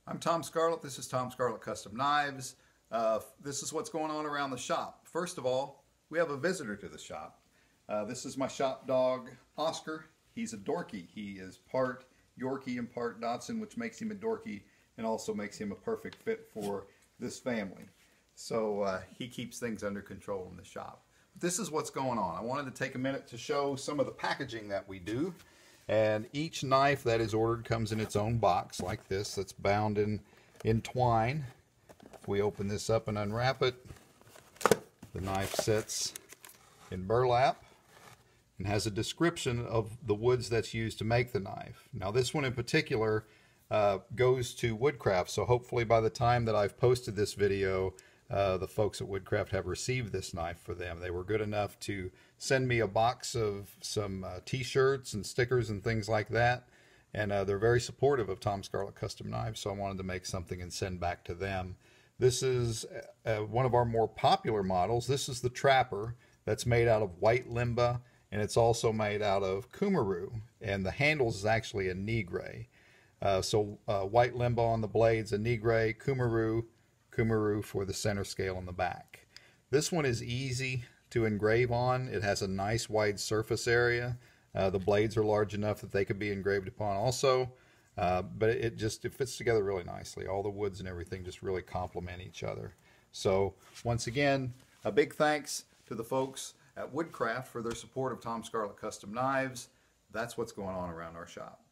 I'm Tom Scarlett. This is Tom Scarlett Custom Knives. This is what's going on around the shop. First of all, we have a visitor to the shop. This is my shop dog, Oscar. He's a Dorky. He is part Yorkie and part Dachshund, which makes him a Dorky and also makes him a perfect fit for this family. So he keeps things under control in the shop. But this is what's going on. I wanted to take a minute to show some of the packaging that we do. And each knife that is ordered comes in its own box like this that's bound in twine. If we open this up and unwrap it, the knife sits in burlap and has a description of the woods that's used to make the knife. Now this one in particular goes to Woodcraft, so hopefully by the time that I've posted this video, the folks at Woodcraft have received this knife for them. They were good enough to send me a box of some t-shirts and stickers and things like that, and they're very supportive of Tom Scarlett Custom Knives, so I wanted to make something and send back to them. This is one of our more popular models. This is the Trapper that's made out of white limba, and it's also made out of kumaru, and the handles is actually a nigre. So white limba on the blades, a nigre, kumaru for the center scale on the back. This one is easy to engrave on. It has a nice wide surface area. The blades are large enough that they could be engraved upon also, but it fits together really nicely. All the woods and everything just really complement each other. So once again, a big thanks to the folks at Woodcraft for their support of Tom Scarlett Custom Knives. That's what's going on around our shop.